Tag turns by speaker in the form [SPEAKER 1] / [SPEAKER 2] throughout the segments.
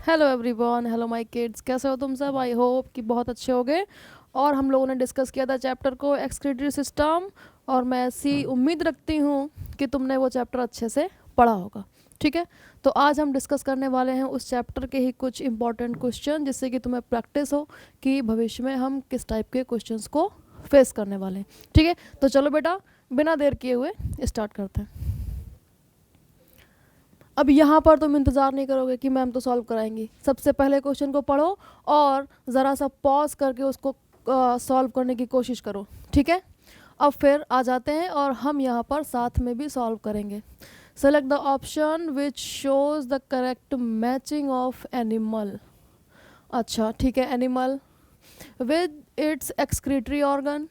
[SPEAKER 1] Hello everyone, hello my kids, कैसे हो तुम सब? आई होप कि बहुत अच्छे होगे। और हम लोगों ने डिस्कस किया था चैप्टर को एक्सक्रीटरी सिस्टम, और मैं ऐसी उम्मीद रखती हूँ कि तुमने वो चैप्टर अच्छे से पढ़ा होगा। ठीक है, तो आज हम डिस्कस करने वाले हैं उस चैप्टर के ही कुछ इंपॉर्टेंट क्वेश्चन, जिससे कि तुम्हें प्रैक्टिस हो कि भविष्य में हम किस टाइप के क्वेश्चंस को फेस करने वाले हैं। ठीक है, तो चलो बेटा, बिना देर किए हुए स्टार्ट करते हैं। अब यहाँ पर तुम इंतज़ार नहीं करोगे कि मैम तो सॉल्व कराएंगी। सबसे पहले क्वेश्चन को पढ़ो और ज़रा सा पॉज करके उसको सॉल्व करने की कोशिश करो। ठीक है, अब फिर आ जाते हैं और हम यहाँ पर साथ में भी सॉल्व करेंगे। Select the option which shows the correct matching of animal. अच्छा ठीक है, animal with its excretory organ.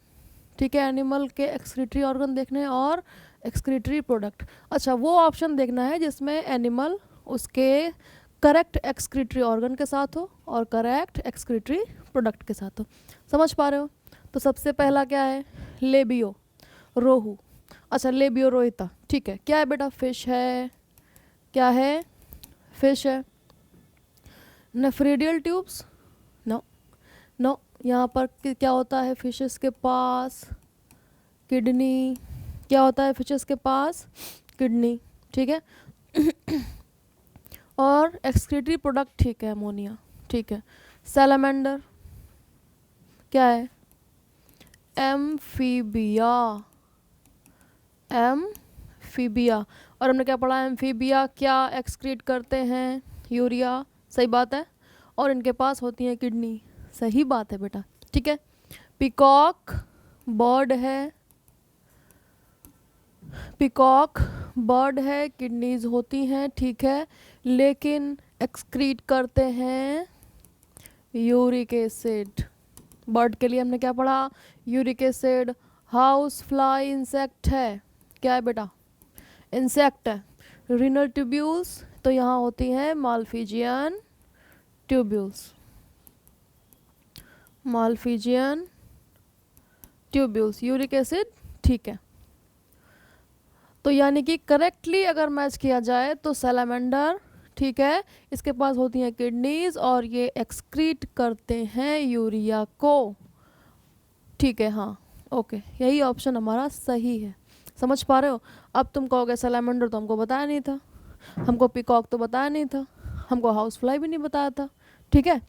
[SPEAKER 1] ठीक है, एनिमल के एक्सक्रीटरी ऑर्गन देखने हैं और एक्सक्रीटरी प्रोडक्ट। अच्छा, वो ऑप्शन देखना है जिसमें एनिमल उसके करेक्ट एक्सक्रीटरी ऑर्गन के साथ हो और करेक्ट एक्सक्रीटरी प्रोडक्ट के साथ हो। समझ पा रहे हो? तो सबसे पहला क्या है? लेबियो, रोहू। अच्छा, लेबियो रोहिता। ठीक है, क्या है बेटा? फिश है। क्या है? फिश है। Nephridial tubes? No no. यहाँ पर क्या होता है फिशेस के पास? किडनी। क्या होता है फिशेस के पास? किडनी। ठीक है। और एक्सक्रीटरी प्रोडक्ट, ठीक है, अमोनिया। ठीक है। सैलामेंडर क्या है? एम्फीबिया। एम्फीबिया। और हमने क्या पढ़ा? एम्फीबिया क्या एक्सक्रीट करते हैं? यूरिया। सही बात है। और इनके पास होती है किडनी। सही बात है बेटा। ठीक है। पिकॉक बर्ड है। पिकॉक बर्ड है, किडनीज होती हैं, ठीक है, लेकिन एक्सक्रीट करते हैं यूरिक एसिड। बर्ड के लिए हमने क्या पढ़ा? Uric acid. House fly insect है। क्या है बेटा? इंसेक्ट है। रिनल ट्यूब्यूल्स, तो यहाँ होती हैं Malpighian tubules. Malpighian tubules, uric acid. ठीक है, तो यानी कि करेक्टली अगर मैच किया जाए तो सैलामेंडर, ठीक है, इसके पास होती हैं किडनीज और ये एक्सक्रीट करते हैं यूरिया को। ठीक है, हाँ, ओके, यही ऑप्शन हमारा सही है। समझ पा रहे हो? अब तुम कहोगे सैलामेंडर तो हमको बताया नहीं था, हमको पिकॉक तो बताया नहीं था, हमको हाउस फ्लाई भी नहीं बताया था। ठीक है,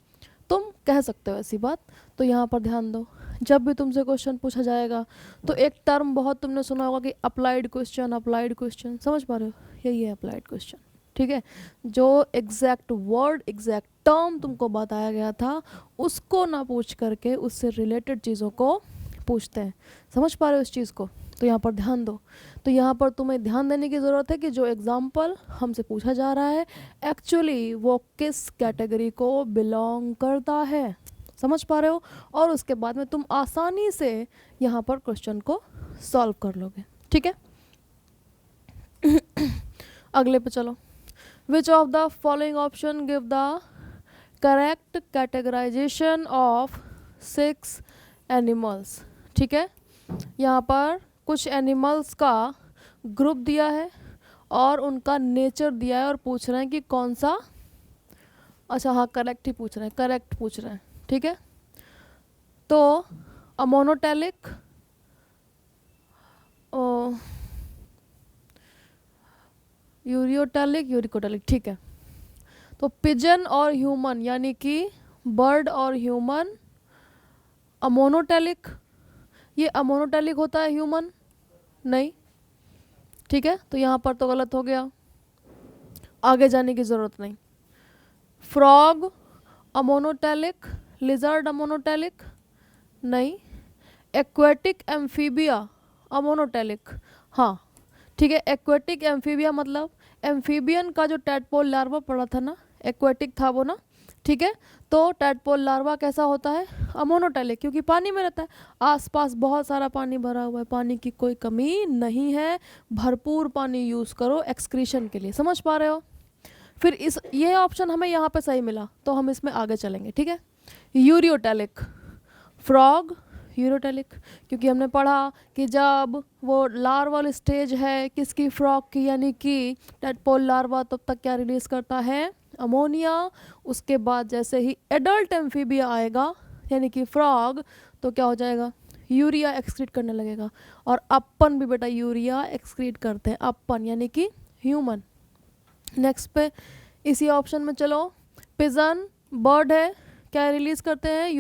[SPEAKER 1] तुम कह सकते हो ऐसी बात। तो यहाँ पर ध्यान दो, जब भी तुमसे क्वेश्चन पूछा जाएगा तो एक टर्म बहुत तुमने सुना होगा कि अप्लाइड क्वेश्चन, अप्लाइड क्वेश्चन। समझ पा रहे हो? यही है अप्लाइड क्वेश्चन। ठीक है, जो एग्जैक्ट वर्ड, एग्जैक्ट टर्म तुमको बताया गया था उसको ना पूछ करके उससे रिलेटेड चीज़ों को पूछते हैं। समझ पा रहे हो इस चीज़ को? तो यहाँ पर ध्यान दो। तो यहाँ पर तुम्हें ध्यान देने की ज़रूरत है कि जो एग्जाम्पल हमसे पूछा जा रहा है एक्चुअली वो किस कैटेगरी को बिलोंग करता है। समझ पा रहे हो? और उसके बाद में तुम आसानी से यहाँ पर क्वेश्चन को सॉल्व कर लोगे। ठीक है, अगले पे चलो। Which of the following option give the correct categorization of 6 animals. ठीक है, यहाँ पर कुछ एनिमल्स का ग्रुप दिया है और उनका नेचर दिया है और पूछ रहे हैं कि कौन सा। अच्छा हाँ, करेक्ट ही पूछ रहे हैं, करेक्ट पूछ रहे हैं। ठीक है, तो अमोनोटैलिक, यूरियोटैलिक, यूरिकोटैलिक। ठीक है, तो पिजन और ह्यूमन यानी कि बर्ड और ह्यूमन अमोनोटैलिक। ये अमोनोटैलिक होता है, ह्यूमन नहीं। ठीक है, तो यहाँ पर तो गलत हो गया, आगे जाने की ज़रूरत नहीं। फ्रॉग अमोनोटैलिक, लिजर्ड अमोनोटैलिक नहीं। एक्वेटिक एम्फीबिया अमोनोटैलिक, हाँ ठीक है। एक्वेटिक एम्फीबिया मतलब एम्फीबियन का जो टैडपोल लार्वा पड़ा था ना, एक्वेटिक था वो ना। ठीक है, तो टैडपोल लार्वा कैसा होता है? अमोनोटैलिक, क्योंकि पानी में रहता है, आसपास बहुत सारा पानी भरा हुआ है, पानी की कोई कमी नहीं है, भरपूर पानी यूज़ करो एक्सक्रीशन के लिए। समझ पा रहे हो? फिर इस ये ऑप्शन हमें यहाँ पे सही मिला तो हम इसमें आगे चलेंगे। ठीक है, यूरियोटैलिक, फ्रॉग यूरोटैलिक, क्योंकि हमने पढ़ा कि जब वो लार्वल स्टेज है किसकी? फ्रॉग की, यानी कि टैडपोल लार्वा तब तक क्या रिलीज करता है? अमोनिया, उसके बाद जैसे ही एडल्ट एम्फीबिया आएगा यानी कि फ्रॉग, तो क्या हो जाएगा, यूरिया एक्सक्रीट करने लगेगा। और अपन भी बेटा यूरिया एक्सक्रीट करते हैं, अपन यानी कि ह्यूमन। नेक्स्ट पे इसी ऑप्शन में चलो, पिजन बर्ड है, क्या रिलीज करते हैं,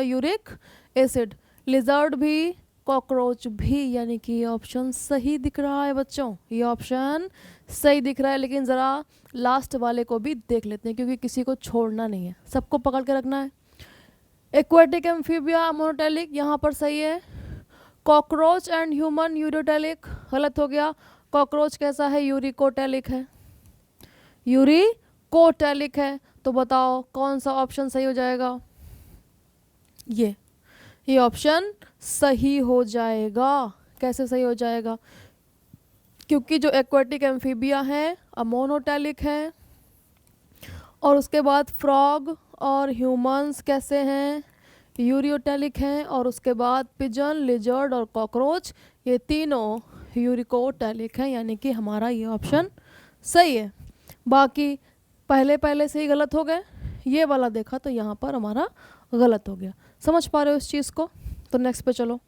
[SPEAKER 1] यूरिक एसिड। लिजर्ड भी, कॉकरोच भी, यानी कि ये ऑप्शन सही दिख रहा है बच्चों, ये ऑप्शन सही दिख रहा है। लेकिन ज़रा लास्ट वाले को भी देख लेते हैं क्योंकि किसी को छोड़ना नहीं है, सबको पकड़ के रखना है। एक्वेटिक एम्फीबिया मोनोटेलिक यहाँ पर सही है। कॉकरोच एंड ह्यूमन यूरियोटेलिक गलत हो गया। कॉकरोच कैसा है, यूरिकोटेलिक है, यूरिकोटेलिक है। तो बताओ कौन सा ऑप्शन सही हो जाएगा, ये ऑप्शन सही हो जाएगा। कैसे सही हो जाएगा, क्योंकि जो एक्वेटिक एम्फीबिया है अमोनोटेलिक है, और उसके बाद फ्रॉग और ह्यूमंस कैसे हैं, यूरियोटेलिक हैं, और उसके बाद पिजन, लिजर्ड और कॉकरोच ये तीनों यूरिकोटेलिक हैं, यानी कि हमारा ये ऑप्शन सही है। बाकी पहले से ही गलत हो गए, ये वाला देखा तो यहाँ पर हमारा गलत हो गया। समझ पा रहे हो इस चीज़ को? तो नेक्स्ट पे चलो।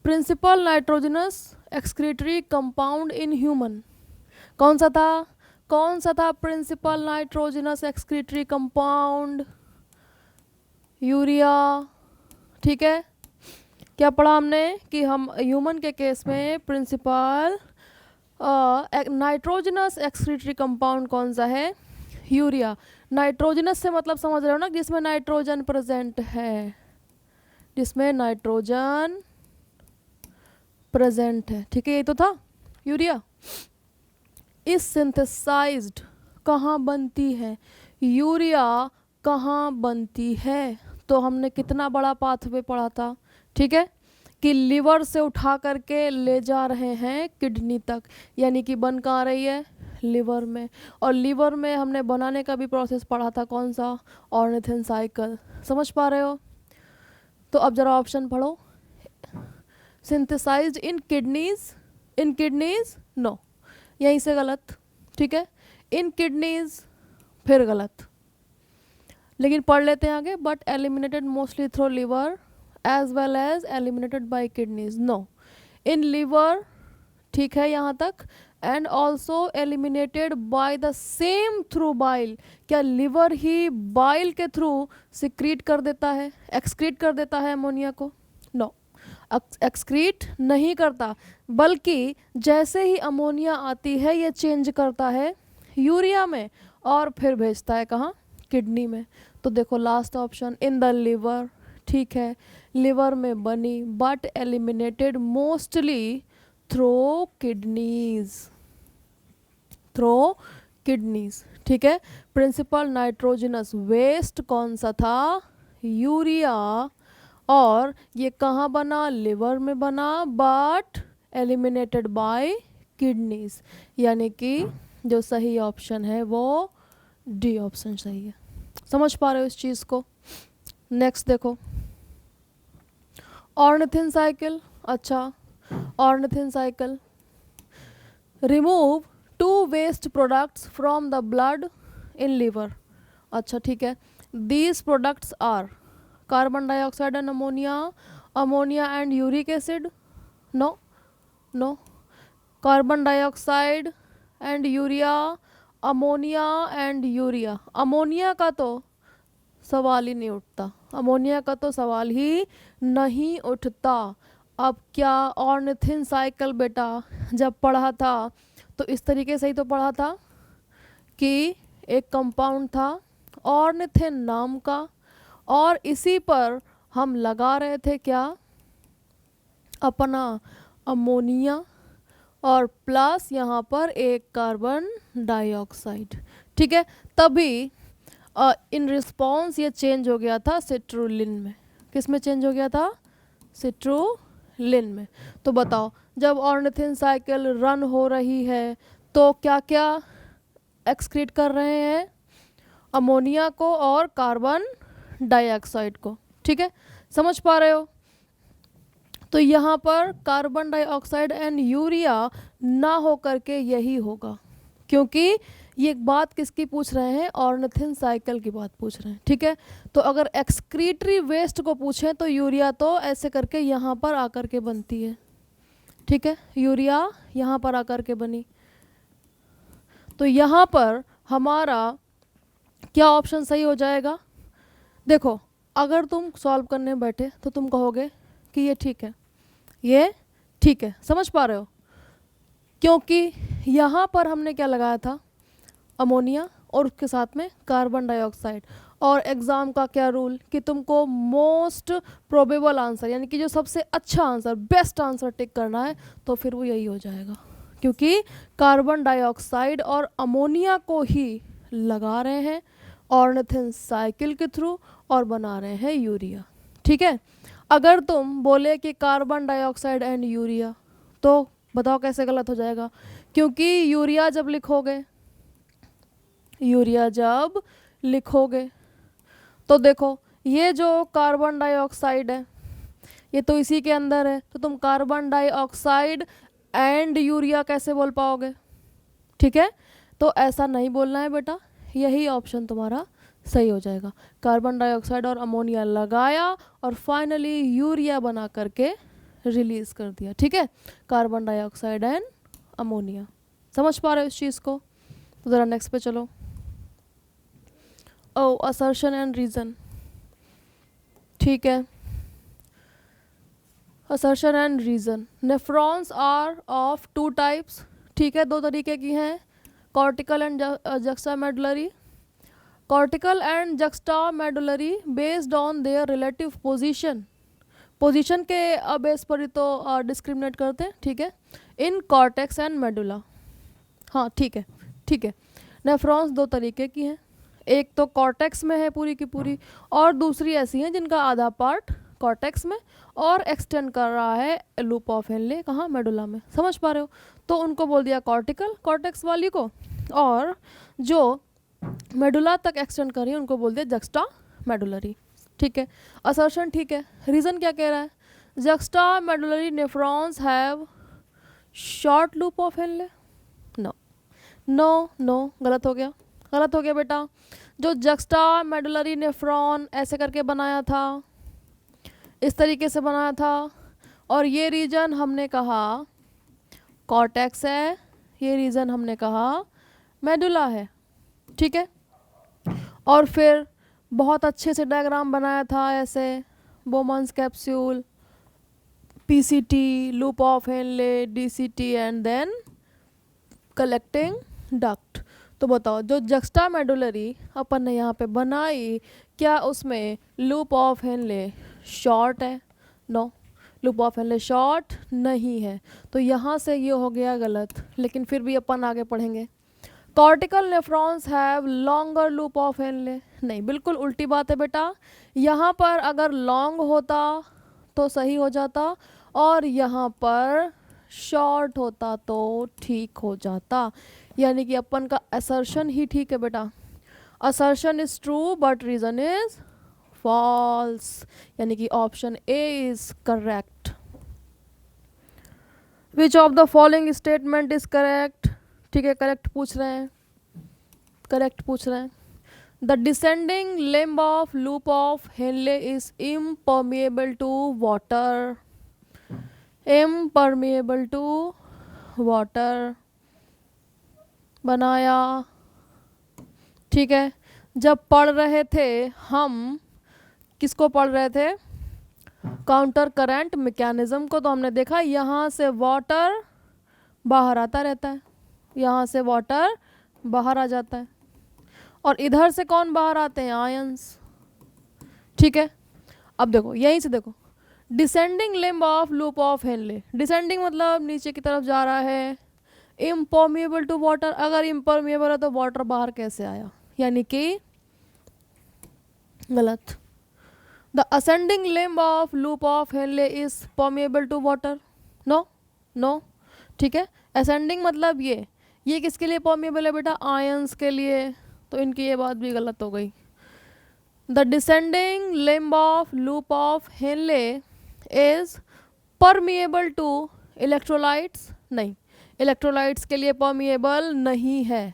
[SPEAKER 1] Principal nitrogenous excretory compound in human, कौन सा था principal nitrogenous excretory compound, urea. ठीक है, क्या पढ़ा हमने कि हम ह्यूमन के केस में प्रिंसिपल नाइट्रोजनस एक्सक्रीटरी कंपाउंड कौन सा है, यूरिया। नाइट्रोजनस से मतलब समझ रहे हो ना, जिसमें नाइट्रोजन प्रेजेंट है, जिसमें नाइट्रोजन प्रेजेंट है। ठीक है, ये तो था यूरिया। इस सिंथेसाइज्ड कहाँ बनती है, यूरिया कहाँ बनती है, तो हमने कितना बड़ा पाथवे पढ़ा था। ठीक है, कि लिवर से उठा करके ले जा रहे हैं किडनी तक, यानी कि बन कहाँ रही है, लिवर में। और लिवर में हमने बनाने का भी प्रोसेस पढ़ा था, कौन सा, ऑर्निथिन साइकिल। समझ पा रहे हो? तो अब जरा ऑप्शन पढ़ो, सिंथेसाइज्ड इन किडनीज नो, यहीं से गलत। ठीक है, इन किडनीज फिर गलत, लेकिन पढ़ लेते हैं आगे। But eliminated mostly through liver as well as eliminated by kidneys no, in liver ठीक है यहाँ तक, and also eliminated by the same through bile. क्या लिवर ही बाइल के थ्रू सिक्रीट कर देता है, एक्सक्रीट कर देता है अमोनिया को? नो, एक्सक्रीट नहीं करता, बल्कि जैसे ही अमोनिया आती है ये चेंज करता है यूरिया में और फिर भेजता है कहाँ, किडनी में। तो देखो last option, in the liver. ठीक है, लिवर में बनी but eliminated mostly through kidneys. ठीक है, प्रिंसिपल नाइट्रोजनस वेस्ट कौन सा था, यूरिया, और ये कहाँ बना, लिवर में बना, बट एलिमिनेटेड बाय किडनीज, यानी कि जो सही ऑप्शन है वो डी ऑप्शन सही है। समझ पा रहे हो इस चीज़ को? नेक्स्ट देखो, ऑर्निथिन साइकिल। अच्छा, ornithine cycle, remove 2 waste products from the blood in liver. अच्छा ठीक है, these products are carbon dioxide and ammonia and uric acid. No, carbon dioxide and urea, ammonia and urea. Ammonia का तो सवाल ही नहीं उठता, ammonia का तो सवाल ही नहीं उठता। अब क्या ऑर्निथिन साइकिल बेटा जब पढ़ा था तो इस तरीके से ही तो पढ़ा था कि एक कंपाउंड था ऑर्निथिन नाम का, और इसी पर हम लगा रहे थे क्या, अपना अमोनिया, और प्लस यहाँ पर एक कार्बन डाइऑक्साइड। ठीक है, तभी इन रिस्पॉन्स ये चेंज हो गया था सिट्रुलिन में। किस में चेंज हो गया था, सिट्रुलिन में। तो बताओ जब ऑर्निथिन साइकिल रन हो रही है तो क्या क्या एक्सक्रीट कर रहे हैं, अमोनिया को और कार्बन डाइऑक्साइड को। ठीक है, समझ पा रहे हो? तो यहाँ पर कार्बन डाइऑक्साइड एंड यूरिया ना हो करके यही होगा, क्योंकि ये एक बात किसकी पूछ रहे हैं, ऑर्निथिन साइकिल की बात पूछ रहे हैं, ठीक है। तो अगर एक्सक्रीटरी वेस्ट को पूछें तो यूरिया तो ऐसे करके यहाँ पर आकर के बनती है, ठीक है, यूरिया यहाँ पर आकर के बनी। तो यहाँ पर हमारा क्या ऑप्शन सही हो जाएगा? देखो अगर तुम सॉल्व करने बैठे तो तुम कहोगे कि ये ठीक है, ये ठीक है, समझ पा रहे हो? क्योंकि यहाँ पर हमने क्या लगाया था, अमोनिया और उसके साथ में कार्बन डाइऑक्साइड। और एग्ज़ाम का क्या रूल कि तुमको मोस्ट प्रोबेबल आंसर यानी कि जो सबसे अच्छा आंसर, बेस्ट आंसर टिक करना है, तो फिर वो यही हो जाएगा, क्योंकि कार्बन डाइऑक्साइड और अमोनिया को ही लगा रहे हैं ऑर्निथिन साइकिल के थ्रू और बना रहे हैं यूरिया, ठीक है। अगर तुम बोले कि कार्बन डाइऑक्साइड एंड यूरिया, तो बताओ कैसे गलत हो जाएगा? क्योंकि यूरिया जब लिखोगे तो देखो ये जो कार्बन डाइऑक्साइड है ये तो इसी के अंदर है, तो तुम कार्बन डाइऑक्साइड एंड यूरिया कैसे बोल पाओगे, ठीक है। तो ऐसा नहीं बोलना है बेटा, यही ऑप्शन तुम्हारा सही हो जाएगा। कार्बन डाइऑक्साइड और अमोनिया लगाया और फाइनली यूरिया बना करके रिलीज कर दिया, ठीक है, कार्बन डाइऑक्साइड एंड अमोनिया। समझ पा रहे हो इस चीज़ को? तो ज़रा नेक्स्ट पे चलो। ओ असर्शन एंड रीज़न, ठीक है, assertion and reason. Nephrons are of 2 types, ठीक है, 2 तरीके की हैं, cortical and juxtamedullary. Cortical and juxtamedullary based on their relative position, position के बेस पर ही तो डिस्क्रिमिनेट करते हैं, ठीक है, इन कॉर्टेक्स एंड मेडुला। हाँ ठीक है, ठीक है। नेफ्रॉन्स 2 तरीके की हैं, एक तो कॉर्टेक्स में है पूरी की पूरी, और दूसरी ऐसी हैं जिनका आधा पार्ट कॉर्टेक्स में और एक्सटेंड कर रहा है लूप ऑफ हेनले, कहाँ, मेडुला में। समझ पा रहे हो? तो उनको बोल दिया कॉर्टिकल, कॉर्टेक्स वाली को, और जो मेडुला तक एक्सटेंड कर रही है उनको बोल दिया जक्स्टा मेडुलरी, ठीक है। असर्शन ठीक है, रीज़न क्या कह रहा है? Juxtamedullary nephrons have short loop of Henle. No no no, गलत हो गया, गलत हो गया बेटा। जो जक्स्टा मेडुलरी नेफ्रॉन ऐसे करके बनाया था, इस तरीके से बनाया था, और ये रीजन हमने कहा कॉर्टेक्स है, ये रीजन हमने कहा मेडुला है, ठीक है। और फिर बहुत अच्छे से डायग्राम बनाया था ऐसे, Bowman's capsule, PCT, loop of Henle, DCT and then collecting duct. तो बताओ जो जक्स्टा मेडुलरी अपन ने यहाँ पे बनाई, क्या उसमें लूप ऑफ हेनले शॉर्ट है? No, loop of Henle short नहीं है, तो यहाँ से ये हो गया गलत। लेकिन फिर भी अपन आगे पढ़ेंगे। Cortical nephrons have longer loop of Henley, नहीं, बिल्कुल उल्टी बात है बेटा। यहाँ पर अगर लॉन्ग होता तो सही हो जाता, और यहाँ पर शॉर्ट होता तो ठीक हो जाता, यानी कि अपन का असर्शन ही ठीक है बेटा। Assertion is true but reason is false, यानी कि option A is correct. Which of the following statement is correct, ठीक है, करेक्ट पूछ रहे हैं, करेक्ट पूछ रहे हैं। The descending limb of loop of Henle is impermeable to water, impermeable to water बनाया, ठीक है। जब पढ़ रहे थे हम, किसको पढ़ रहे थे? काउंटर करंट मैकेनिज्म को। तो हमने देखा यहाँ से वाटर बाहर आता रहता है, यहाँ से वाटर बाहर आ जाता है, और इधर से कौन बाहर आते हैं? आयंस, ठीक है। अब देखो यहीं से देखो, descending limb of loop of Henle, descending मतलब नीचे की तरफ जा रहा है, इम्परमिएबल टू वाटर, अगर इम्परमिएबल है तो वाटर बाहर कैसे आया? यानी कि गलत। The ascending limb of loop of Henle is permeable to water, no no, ठीक है। असेंडिंग मतलब ये किसके लिए परमिएबल है बेटा? आयंस के लिए, तो इनकी ये बात भी गलत हो गई। The descending limb of loop of Henle is permeable to electrolytes, नहीं, इलेक्ट्रोलाइट्स के लिए परमिएबल नहीं है।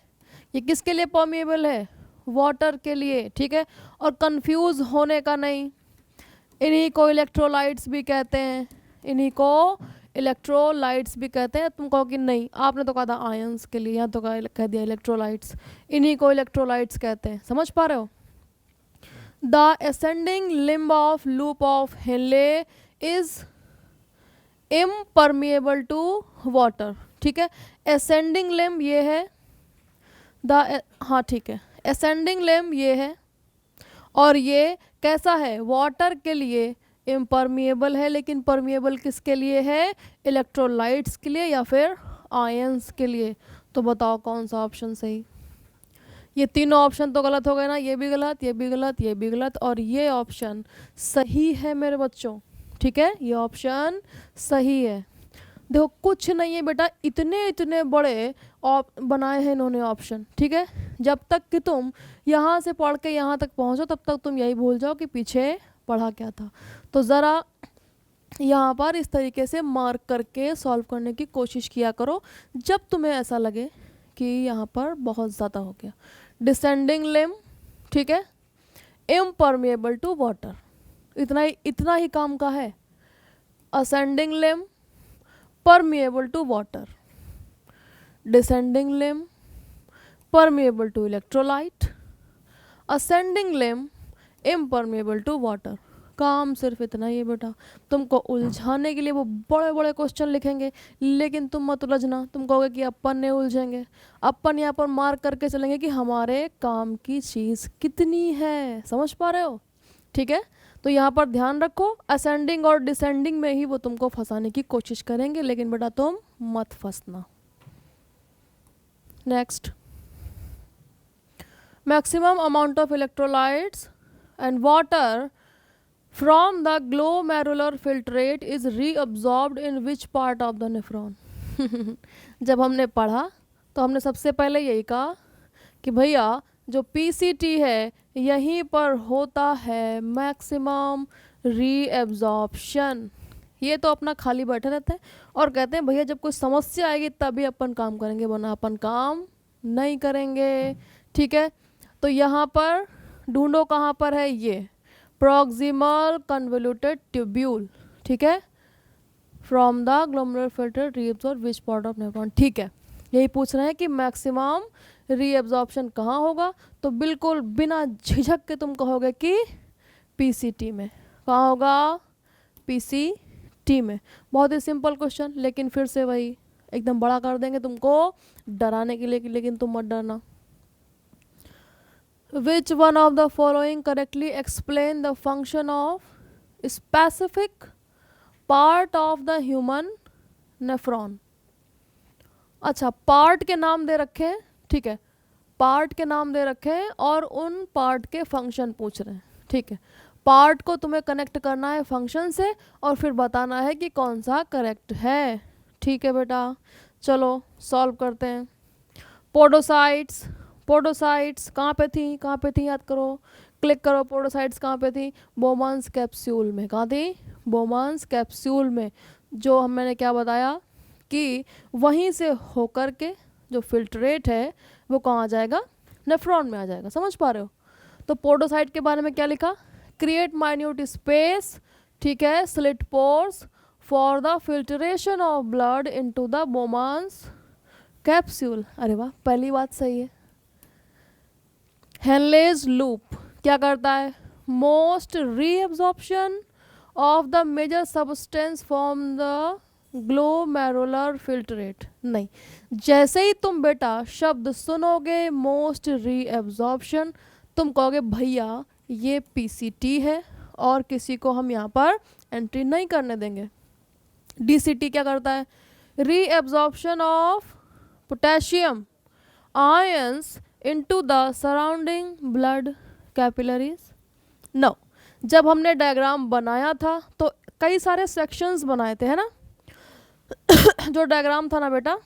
[SPEAKER 1] ये किसके लिए परमिएबल है? वाटर के लिए, ठीक है। और कंफ्यूज होने का नहीं, इन्हीं को इलेक्ट्रोलाइट्स भी कहते हैं, इन्हीं को इलेक्ट्रोलाइट्स भी कहते हैं। तुम कहो कि नहीं, आपने तो कहा था आयंस के लिए, यहाँ तो कह दिया इलेक्ट्रोलाइट्स, इन्हीं को इलेक्ट्रोलाइट्स कहते हैं। समझ पा रहे हो? The ascending limb of loop of Henle is impermeable to water, ठीक है। असेंडिंग लिम्ब ये है, हाँ ठीक है, असेंडिंग लिम्ब ये है, और ये कैसा है? वाटर के लिए इम्परमिएबल है, लेकिन परमिएबल किसके लिए है? इलेक्ट्रोलाइट्स के लिए या फिर आयंस के लिए। तो बताओ कौन सा ऑप्शन सही? ये तीनों ऑप्शन तो गलत हो गए ना, ये भी गलत, ये भी गलत, ये भी गलत, और ये ऑप्शन सही है मेरे बच्चों, ठीक है। ये ऑप्शन सही है। देखो कुछ नहीं है बेटा, इतने इतने बड़े बनाए हैं इन्होंने ऑप्शन, ठीक है। जब तक कि तुम यहाँ से पढ़ के यहाँ तक पहुँचो तब तक तुम यही भूल जाओ कि पीछे पढ़ा क्या था। तो ज़रा यहाँ पर इस तरीके से मार्क करके सॉल्व करने की कोशिश किया करो जब तुम्हें ऐसा लगे कि यहाँ पर बहुत ज़्यादा हो गया। डिसेंडिंग लिम्ब, ठीक है, इम्परमिएबल टू वाटर, इतना ही काम का है। Ascending limb permeable to water, descending limb permeable to electrolyte, ascending limb impermeable to water। काम सिर्फ इतना ही है बेटा। तुमको उलझाने के लिए वो बड़े बड़े क्वेश्चन लिखेंगे, लेकिन तुम मत उलझना। तुम कहोगे कि अपन ने उलझेंगे, अपन यहाँ पर मार्क करके चलेंगे कि हमारे काम की चीज़ कितनी है। समझ पा रहे हो? ठीक है। तो यहाँ पर ध्यान रखो, असेंडिंग और डिसेंडिंग में ही वो तुमको फंसाने की कोशिश करेंगे, लेकिन बेटा तुम मत फंसना। Next, maximum amount of electrolytes and water from the glomerular filtrate is reabsorbed in which part of the nephron. जब हमने पढ़ा तो हमने सबसे पहले यही कहा कि भैया जो पीसीटी है यहीं पर होता है मैक्सिमम रीएब्जॉर्प्शन। ये तो अपना खाली बैठे रहते हैं और कहते हैं भैया जब कोई समस्या आएगी तभी अपन काम करेंगे, वरना अपन काम नहीं करेंगे, ठीक है। तो यहाँ पर ढूंढो कहाँ पर है ये प्रॉक्सिमल कन्वोल्यूटेड ट्यूब्यूल, ठीक है, from the glomerular filter reabsorb which part of nephron, ठीक है। यही पूछ रहे हैं कि मैक्सिमम रीअब्जॉर्प्शन कहाँ होगा, तो बिल्कुल बिना झिझक के तुम कहोगे कि पीसीटी में। कहाँ होगा? पीसीटी में। बहुत ही सिंपल क्वेश्चन, लेकिन फिर से वही एकदम बड़ा कर देंगे तुमको डराने के लिए, लेकिन तुम मत डरना। विच one of the following correctly explain the function of specific part of the human nephron. अच्छा, पार्ट के नाम दे रखे हैं, ठीक है, पार्ट के नाम दे रखे हैं और उन पार्ट के फंक्शन पूछ रहे हैं, ठीक है। पार्ट को तुम्हें कनेक्ट करना है फंक्शन से और फिर बताना है कि कौन सा करेक्ट है, ठीक है बेटा। चलो सॉल्व करते हैं। पोडोसाइट्स, पोडोसाइट्स कहाँ पे थी याद करो, क्लिक करो। पोडोसाइट्स कहाँ पे थी? बोमन्स कैप्सूल में। कहाँ थी? बोमन्स कैप्सूल में। जो मैंने क्या बताया कि वहीं से होकर के जो फिल्ट्रेट है वो कहाँ आ जाएगा? नेफ्रॉन में आ जाएगा। समझ पा रहे हो? तो पोडोसाइट के बारे में क्या लिखा? क्रिएट माइन्यूट स्पेस, ठीक है, slit pores for the filtration of blood into the Bowman's capsule. अरे वाह, पहली बात सही है। हेनलेज लूप क्या करता है? Most reabsorption of the major substance from the glomerular filtrate. नहीं, जैसे ही तुम बेटा शब्द सुनोगे मोस्ट रीअब्जॉर्प्शन, तुम कहोगे भैया ये पीसीटी है और किसी को हम यहाँ पर एंट्री नहीं करने देंगे। डीसीटी क्या करता है? Reabsorption of potassium ions into the surrounding blood capillaries. No, जब हमने डायग्राम बनाया था तो कई सारे सेक्शंस बनाए थे, है ना। जो डायग्राम था ना बेटा,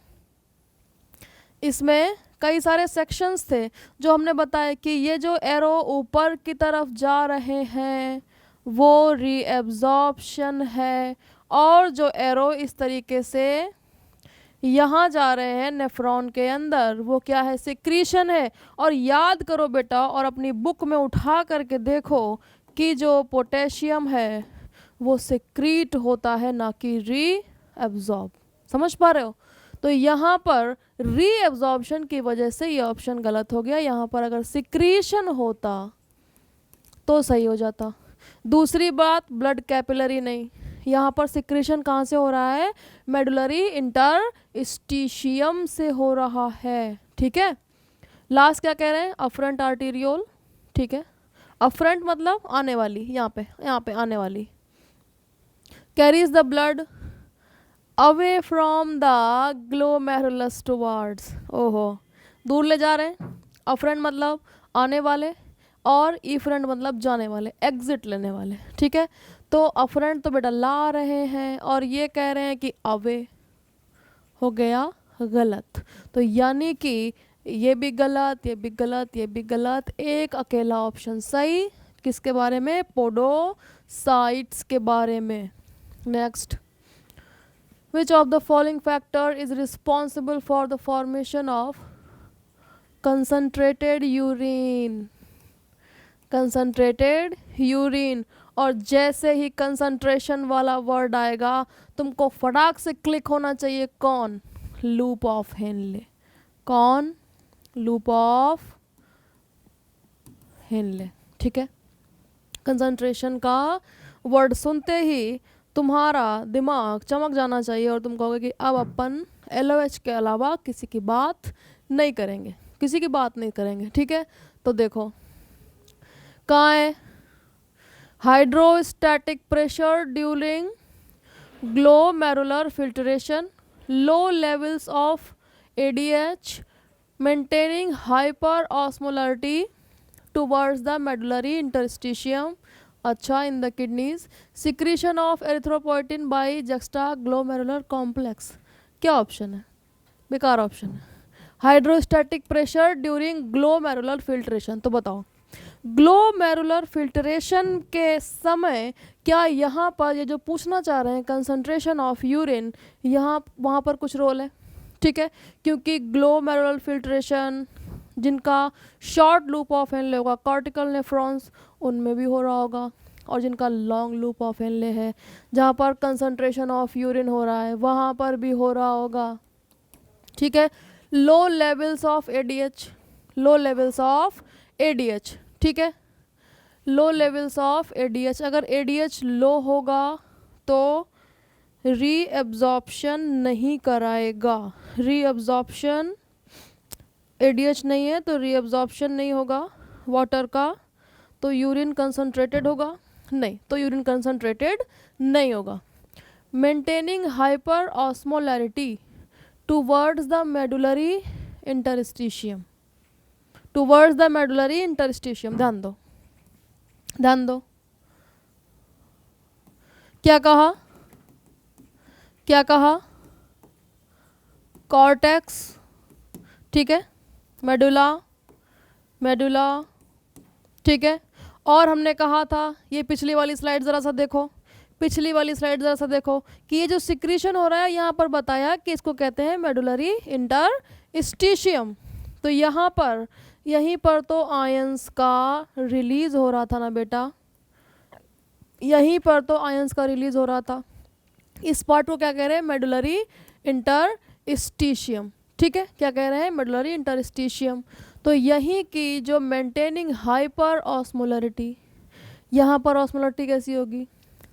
[SPEAKER 1] इसमें कई सारे सेक्शंस थे जो हमने बताया कि ये जो एरो ऊपर की तरफ जा रहे हैं वो रीअब्जॉर्प्शन है, और जो एरो इस तरीके से यहाँ जा रहे हैं नेफ्रॉन के अंदर, वो क्या है, सिक्रीशन है। और याद करो बेटा, और अपनी बुक में उठा करके देखो कि जो पोटेशियम है वो सिक्रीट होता है, ना कि री एब्जॉर्ब। समझ पा रहे हो? तो यहाँ पर री एब्जॉर्प्शन की वजह से ये ऑप्शन गलत हो गया। यहाँ पर अगर सिक्रीशन होता तो सही हो जाता। दूसरी बात, ब्लड कैपिलरी नहीं, यहाँ पर सिक्रीशन कहाँ से हो रहा है, मेडुलरी इंटरस्टिशियम से हो रहा है। ठीक है। लास्ट क्या कह रहे हैं, अफरंट आर्टीरियोल। ठीक है, अफरंट मतलब आने वाली, यहाँ पे आने वाली। Carries the blood away from the glomerulus towards, ओहो, दूर ले जा रहे हैं। अफरंट मतलब आने वाले, और इफरंट मतलब जाने वाले, एग्जिट लेने वाले। ठीक है, तो अफरंट तो बेटा ला रहे हैं, और ये कह रहे हैं कि अवे, हो गया गलत। तो यानी कि ये भी गलत, ये भी गलत, ये भी गलत, एक अकेला ऑप्शन सही। किसके बारे में, पोडोसाइट्स के बारे में। Next, which of the following factor is responsible for the formation of concentrated urine? Concentrated urine. और जैसे ही कंसंट्रेशन वाला वर्ड आएगा तुमको फटाक से क्लिक होना चाहिए, कौन, लूप ऑफ हेनले। कौन, लूप ऑफ हेनले। ठीक है, कंसंट्रेशन का वर्ड सुनते ही तुम्हारा दिमाग चमक जाना चाहिए, और तुम कहोगे कि अब अपन LOH के अलावा किसी की बात नहीं करेंगे, किसी की बात नहीं करेंगे। ठीक है, तो देखो कहाँ है, hydrostatic pressure during glomerular filtration, low levels of ADH, maintaining hyperosmolarity towards the medullary interstitium, अच्छा, in the kidneys, secretion of erythropoietin by juxtaglomerular complex. क्या ऑप्शन है, बेकार ऑप्शन है। Hydrostatic pressure during glomerular filtration, तो बताओ glomerular filtration के समय क्या यहाँ पर ये जो पूछना चाह रहे हैं कंसंट्रेशन ऑफ यूरिन, यहाँ वहाँ पर कुछ रोल है। ठीक है, क्योंकि ग्लोमेरुलर फिल्ट्रेशन जिनका शॉर्ट लूप ऑफ हेनले होगा, कॉर्टिकल नेफ्रॉन्स, उनमें भी हो रहा होगा, और जिनका लॉन्ग लूप ऑफ हेनले है, जहाँ पर कंसंट्रेशन ऑफ यूरिन हो रहा है, वहाँ पर भी हो रहा होगा। ठीक है, लो levels of ADH, low levels of ADH। ठीक है, लो लेवल्स ऑफ ADH, अगर ADH लो होगा तो रीएब्जॉर्प्शन नहीं कराएगा। रीएब्जॉर्प्शन, ADH नहीं है तो रीएब्जॉर्प्शन नहीं होगा वाटर का, तो यूरिन कंसंट्रेटेड होगा नहीं, तो यूरिन कंसंट्रेटेड नहीं होगा। Maintaining hyper osmolarity towards the medullary interstitium, towards the medullary interstitium, ध्यान दो, ध्यान दो, क्या कहा, क्या कहा, कॉर्टेक्स। ठीक है, मेडुला, मेडुला। ठीक है, और हमने कहा था, ये पिछली वाली स्लाइड ज़रा सा देखो, पिछली वाली स्लाइड ज़रा सा देखो कि ये जो सिक्रीशन हो रहा है यहाँ पर बताया कि इसको कहते हैं मेडुलरी इंटरस्टिशियम। तो यहाँ पर, यहीं पर तो आयंस का रिलीज हो रहा था ना बेटा, यहीं पर तो आयंस का रिलीज हो रहा था। इस पार्ट को क्या कह रहे हैं, मेडुलरी इंटरस्टिशियम। ठीक है, क्या कह रहे हैं, मेडुलरी इंटरस्टिशियम। तो यहीं की जो मेंटेनिंग हाइपर ऑस्मोलरिटी, यहाँ पर ऑस्मोलरिटी कैसी होगी,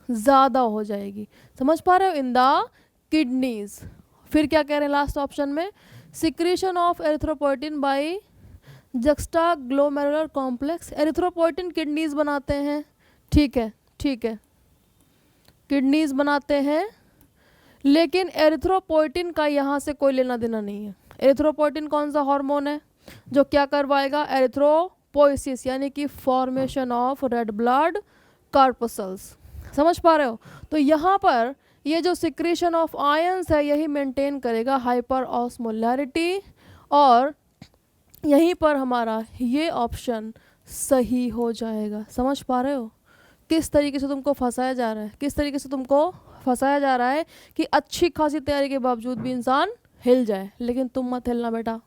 [SPEAKER 1] ज़्यादा हो जाएगी। समझ पा रहे हो, इन द किडनीज। फिर क्या कह रहे हैं लास्ट ऑप्शन में, secretion of erythropoietin by juxtaglomerular complex. Erythropoietin kidneys बनाते हैं, ठीक है, ठीक है, किडनीज बनाते हैं, लेकिन एरिथ्रोपोइटिन का यहाँ से कोई लेना देना नहीं है। एरिथ्रोपोइटिन कौन सा हार्मोन है जो क्या करवाएगा, एरिथ्रोपोइसिस, यानी कि formation of red blood corpuscles. समझ पा रहे हो, तो यहाँ पर ये जो सिक्रीशन ऑफ आयंस है यही मेंटेन करेगा हाइपर ऑस्मोलैरिटी, और यहीं पर हमारा ये ऑप्शन सही हो जाएगा। समझ पा रहे हो किस तरीके से तुमको फंसाया जा रहा है, किस तरीके से तुमको फंसाया जा रहा है कि अच्छी खासी तैयारी के बावजूद भी इंसान हिल जाए, लेकिन तुम मत हिलना बेटा।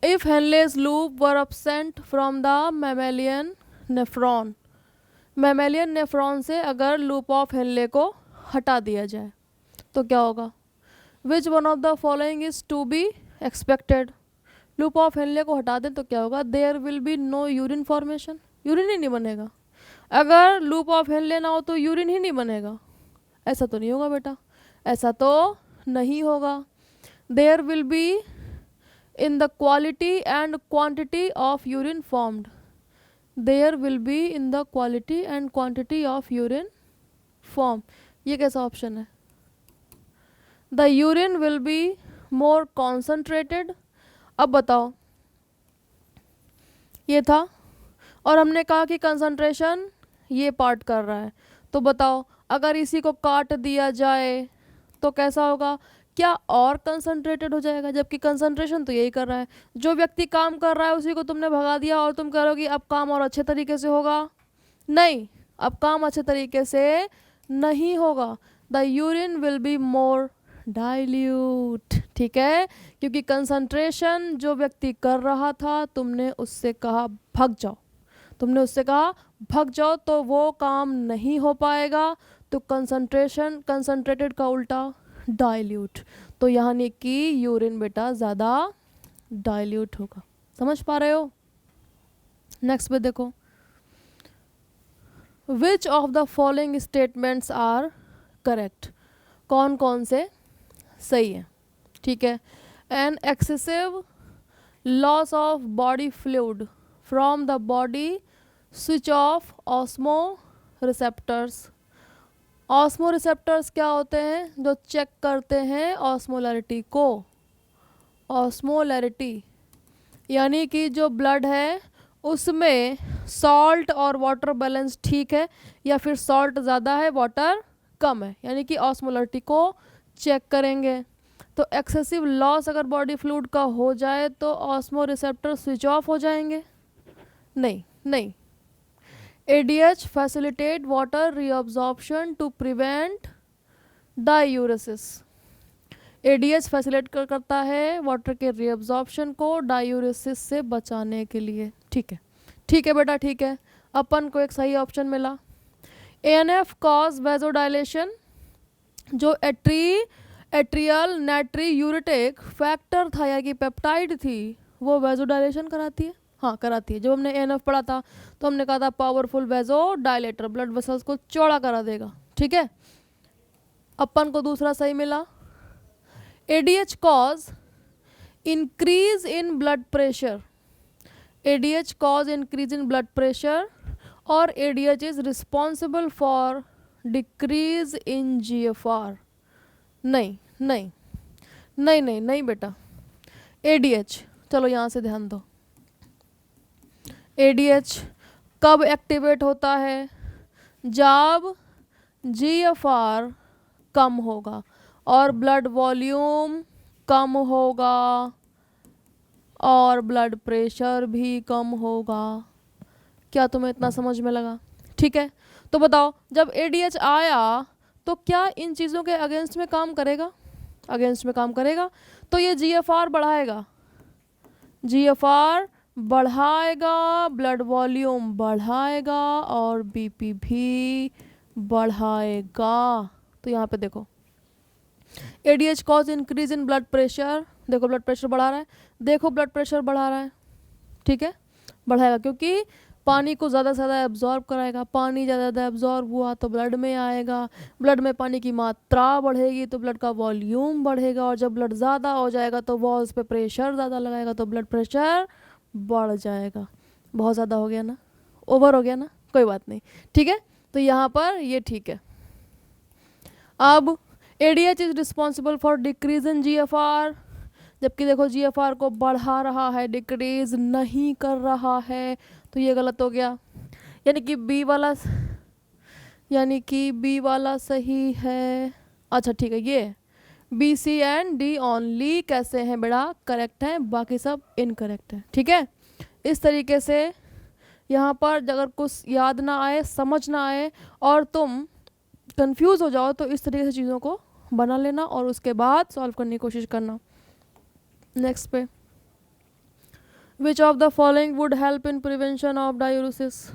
[SPEAKER 1] If Henle's loop were absent from the mammalian nephron, mammalian nephron से अगर लूप ऑफ हेनले को हटा दिया जाए तो क्या होगा? Which one of the following is to be expected, loop of Henle को हटा दें तो क्या होगा? There will be no urine formation, urine ही नहीं बनेगा। अगर लूप ऑफ हेनले ना हो तो यूरिन ही नहीं बनेगा, ऐसा तो नहीं होगा बेटा, ऐसा तो नहीं होगा। There will be in the quality and quantity of urine formed, there will be in the quality and quantity of urine form, ये कैसा ऑप्शन है? The urine will be more concentrated. अब बताओ, ये था और हमने कहा कि कंसंट्रेशन ये पार्ट कर रहा है, तो बताओ अगर इसी को काट दिया जाए तो कैसा होगा? क्या और कंसंट्रेटेड हो जाएगा? जबकि कंसंट्रेशन तो यही कर रहा है, जो व्यक्ति काम कर रहा है उसी को तुमने भगा दिया और तुम कह रहे हो कि अब काम और अच्छे तरीके से होगा। नहीं, अब काम अच्छे तरीके से नहीं होगा। The urine will be more dilute, ठीक है, क्योंकि कंसंट्रेशन जो व्यक्ति कर रहा था तुमने उससे कहा भाग जाओ, तुमने उससे कहा भाग जाओ, तो वो काम नहीं हो पाएगा। तो कंसंट्रेशन, कंसंट्रेटेड का उल्टा डाइल्यूट, तो यानी कि यूरिन बेटा ज़्यादा डाइल्यूट होगा। समझ पा रहे हो? नेक्स्ट पे देखो, which of the following statements are correct, कौन कौन से सही है? ठीक है, an excessive loss of body fluid from the body switch off osmoreceptors. Osmoreceptors क्या होते हैं? जो चेक करते हैं ऑस्मोलैरिटी को, ऑस्मोलैरिटी यानी कि जो ब्लड है उसमें सॉल्ट और वाटर बैलेंस ठीक है या फिर सॉल्ट ज़्यादा है वाटर कम है, यानी कि ऑस्मोलैरिटी को चेक करेंगे। तो एक्सेसिव लॉस अगर बॉडी फ्लूइड का हो जाए तो ऑस्मो रिसेप्टर स्विच ऑफ हो जाएंगे? नहीं, नहीं। ADH facilitate water reabsorption to prevent diuresis, ADH facilitate करता है वाटर के रीअब्जॉर्प्शन को डायूरेसिस से बचाने के लिए। ठीक है, ठीक है बेटा, ठीक है, अपन को एक सही ऑप्शन मिला। ANF कॉज वेजोडाइलेशन, जो एट्रियल नाइट्रियूरेटिक फैक्टर था या कि पेप्टाइड थी वो वेजोडाइलेशन कराती है। हाँ कराती है। जब हमने ANF पढ़ा था तो हमने कहा था पावरफुल वेजो डायलेटर, ब्लड वेसल्स को चौड़ा करा देगा। ठीक है, अपन को दूसरा सही मिला। ADH cause increase in blood pressure, ADH cause increase in blood pressure और ADH is responsible for decrease in GFR। नहीं नहीं नहीं नहीं नहीं बेटा, ADH, चलो यहाँ से ध्यान दो। ADH कब एक्टिवेट होता है? जब GFR कम होगा और ब्लड वॉल्यूम कम होगा और ब्लड प्रेशर भी कम होगा। क्या तुम्हें इतना समझ में लगा? ठीक है, तो बताओ जब ADH आया तो क्या इन चीज़ों के अगेंस्ट में काम करेगा? अगेंस्ट में काम करेगा, तो ये GFR बढ़ाएगा, GFR बढ़ाएगा, ब्लड वॉल्यूम बढ़ाएगा और BP भी बढ़ाएगा। तो यहाँ पे देखो ADH cause increase in blood pressure, देखो ब्लड प्रेशर बढ़ा रहा है, देखो ब्लड प्रेशर बढ़ा रहा है। ठीक है, बढ़ाएगा क्योंकि पानी को ज़्यादा से ज़्यादा एब्जॉर्ब कराएगा, पानी ज़्यादा एब्जॉर्ब हुआ तो ब्लड में आएगा, ब्लड में पानी की मात्रा बढ़ेगी तो ब्लड का वॉल्यूम बढ़ेगा और जब ब्लड ज़्यादा हो जाएगा तो वॉल्स पे प्रेशर ज़्यादा लगाएगा तो ब्लड प्रेशर बढ़ जाएगा। बहुत ज़्यादा हो गया ना, ओवर हो गया ना, कोई बात नहीं। ठीक है, तो यहाँ पर ये ठीक है। अब ADH is responsible for decrease in GFR, जबकि देखो GFR को बढ़ा रहा है, डिक्रीज नहीं कर रहा है, तो ये गलत हो गया। यानी कि बी वाला सही है। अच्छा ठीक है, ये B, C and D only कैसे हैं बेटा? करेक्ट हैं, बाकी सब इनकरेक्ट है। ठीक है, इस तरीके से यहाँ पर अगर कुछ याद ना आए, समझ ना आए और तुम कंफ्यूज हो जाओ तो इस तरीके से चीज़ों को बना लेना और उसके बाद सॉल्व करने की कोशिश करना। नेक्स्ट पे, which of the following would help in prevention of diuresis.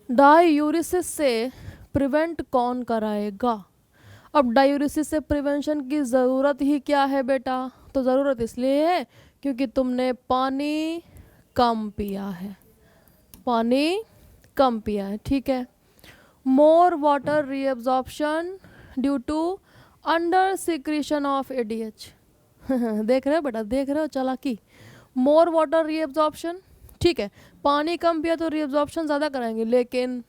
[SPEAKER 1] Diuresis से प्रिवेंट कौन कराएगा? अब डायूरिसिस से प्रिवेंशन की ज़रूरत ही क्या है बेटा? तो ज़रूरत इसलिए है क्योंकि तुमने पानी कम पिया है, पानी कम पिया है, ठीक है। More water reabsorption due to under secretion of ADH. देख रहे हो बेटा, देख रहे हो चालाकी। मोर वाटर रीअब्जॉर्प्शन, ठीक है, पानी कम पिया तो रीअब्जॉर्प्शन ज़्यादा कराएंगे, लेकिन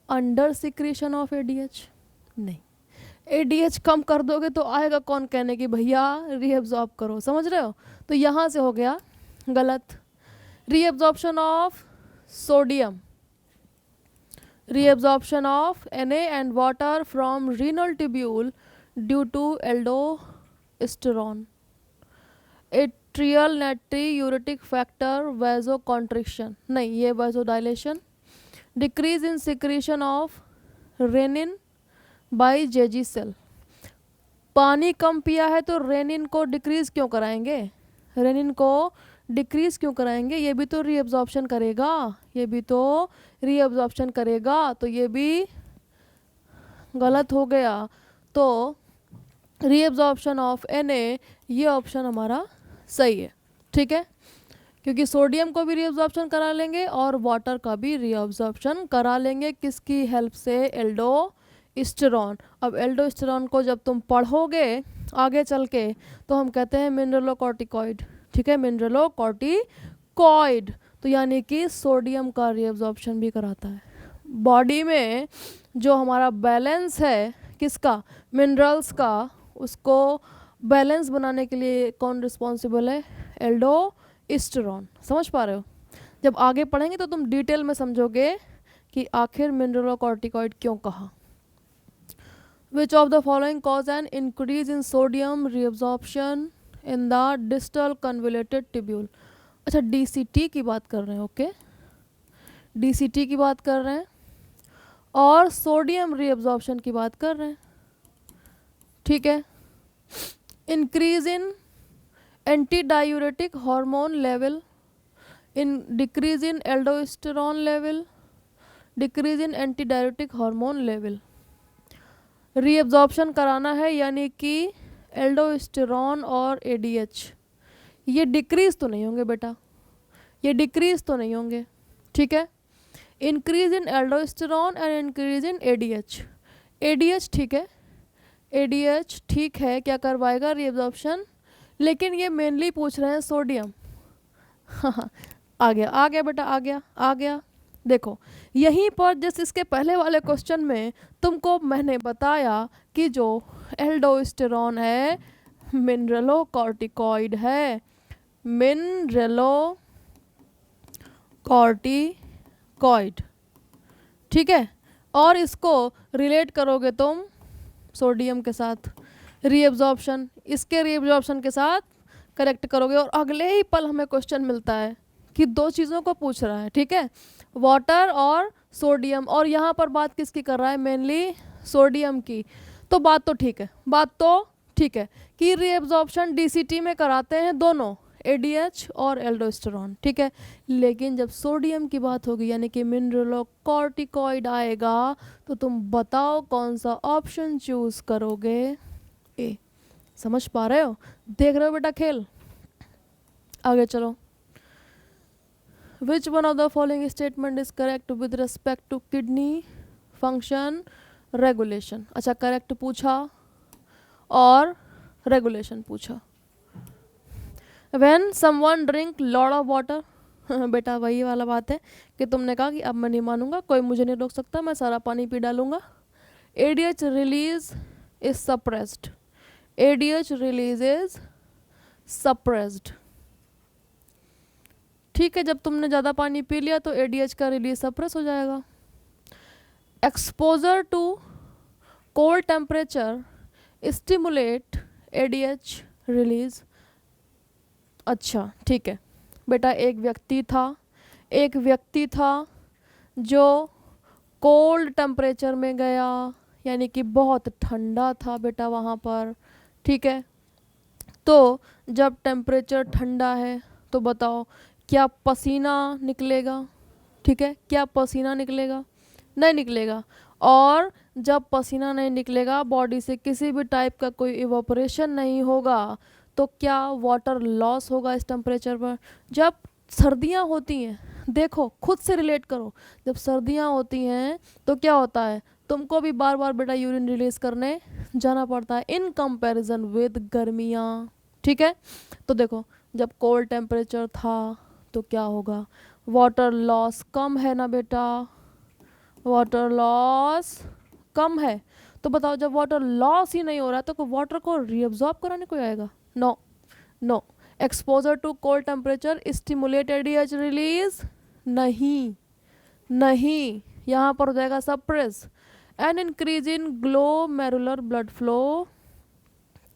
[SPEAKER 1] अंडर सिक्रीशन ऑफ एडीएच नहीं। एडीएच कम कर दोगे तो आएगा कौन कहने की भैया रीअब्जॉर्ब करो, समझ रहे हो? तो यहाँ से हो गया गलत। Reabsorption of sodium, reabsorption of Na and water from renal tubule due to aldosterone. Atrial natriuretic factor vasoconstriction नहीं, ये vasodilation. Decrease in secretion of renin by Jejji cell. पानी कम पिया है तो रेनिन को डिक्रीज क्यों कराएंगे? रेनिन को डिक्रीज क्यों कराएंगे? ये भी तो रीअब्जॉर्प्शन करेगा, ये भी तो रीअब्जॉर्प्शन करेगा, तो ये भी गलत हो गया। तो रीअब्जॉर्प्शन ऑफ Na ये ऑप्शन हमारा सही है, ठीक है, क्योंकि सोडियम को भी रीअब्जॉर्प्शन करा लेंगे और वाटर का भी रीअब्जॉर्प्शन करा लेंगे। किसकी हेल्प से? एल्डोस्टेरॉन। अब एल्डोस्टेरॉन को जब तुम पढ़ोगे आगे चल के तो हम कहते हैं मिनरलोकॉर्टिकॉइड, ठीक है, मिनरलोकॉर्टिकॉइड। तो यानी कि सोडियम का रीअब्जॉर्प्शन भी कराता है। बॉडी में जो हमारा बैलेंस है किसका? मिनरल्स का, उसको बैलेंस बनाने के लिए कौन रिस्पॉन्सिबल है? एल्डोस्टेरॉन। समझ पा रहे हो? जब आगे पढ़ेंगे तो तुम डिटेल में समझोगे कि आखिर मिनरलोकॉर्टिकॉइड क्यों कहा। विच of the following cause an increase in sodium reabsorption in the distal convoluted tubule. अच्छा, डीसीटी की बात कर रहे हैं, ओके, डीसीटी की बात कर रहे हैं और सोडियम रीअब्जॉर्प्शन की बात कर रहे हैं, ठीक है। Increase in anti diuretic hormone level, in decrease in aldosterone level, decrease in anti diuretic hormone level. Reabsorption कराना है यानी कि एल्डोस्टेरॉन और एडीएच, ये डिक्रीज तो नहीं होंगे बेटा, ये डिक्रीज तो नहीं होंगे, ठीक है। Increase in aldosterone and increase in ADH. ADH ठीक है, एडीएच ठीक है, क्या करवाएगा? रीअब्जॉर्प्शन। लेकिन ये मेनली पूछ रहे हैं सोडियम। आ गया, आ गया बेटा, आ गया, आ गया। देखो यहीं पर जैसे इसके पहले वाले क्वेश्चन में तुमको मैंने बताया कि जो एल्डोस्टेरॉन है मिनरलोकॉर्टिकॉइड है, मिनरलोकॉर्टिकॉइड, ठीक है। और इसको रिलेट करोगे तुम सोडियम के साथ, रीअब्जॉर्प्शन, इसके रीअब्जॉर्प्शन के साथ करेक्ट करोगे और अगले ही पल हमें क्वेश्चन मिलता है कि दो चीज़ों को पूछ रहा है, ठीक है, वाटर और सोडियम। और यहाँ पर बात किसकी कर रहा है? मेनली सोडियम की। तो बात तो ठीक है, बात तो ठीक है कि रीअब्जॉर्प्शन डीसीटी में कराते हैं दोनों, एडीएच और एल्डोस्टेरॉन, ठीक है। लेकिन जब सोडियम की बात होगी यानी कि मिनरलोकॉर्टिकॉइड आएगा तो तुम बताओ कौन सा ऑप्शन चूज करोगे? ए। समझ पा रहे हो? देख रहे हो बेटा खेल? आगे चलो। Which one of the following statement is correct with respect to kidney function regulation? अच्छा, करेक्ट पूछा और रेगुलेशन पूछा। When someone drink lot of water, बेटा वही वाला बात है कि तुमने कहा कि अब मैं नहीं मानूंगा, कोई मुझे नहीं रोक सकता, मैं सारा पानी पी डालूंगा। ADH release is suppressed. ADH release is suppressed. ठीक है, जब तुमने ज़्यादा पानी पी लिया तो एडीएच का रिलीज सप्रेस हो जाएगा। Exposure to cold temperature stimulate ADH release. अच्छा ठीक है बेटा, एक व्यक्ति था जो कोल्ड टेम्परेचर में गया यानी कि बहुत ठंडा था बेटा वहाँ पर, ठीक है। तो जब टेम्परेचर ठंडा है तो बताओ क्या पसीना निकलेगा, ठीक है, क्या पसीना निकलेगा? नहीं निकलेगा। और जब पसीना नहीं निकलेगा, बॉडी से किसी भी टाइप का कोई इवोपरेशन नहीं होगा, तो क्या वाटर लॉस होगा इस टेम्परेचर पर? जब सर्दियाँ होती हैं, देखो खुद से रिलेट करो, जब सर्दियाँ होती हैं तो क्या होता है, तुमको भी बार बार बेटा यूरिन रिलीज करने जाना पड़ता है इन कंपैरिजन विद गर्मियाँ, ठीक है। तो देखो जब कोल्ड टेम्परेचर था तो क्या होगा, वाटर लॉस कम है ना बेटा, वाटर लॉस कम है। तो बताओ जब वाटर लॉस ही नहीं हो रहा है तो वाटर को रीअब्जॉर्ब कराने कोई आएगा? No no. Exposure to cold temperature stimulate ADH release? नहीं नहीं, यहाँ पर हो जाएगा suppress. An increase in glomerular blood flow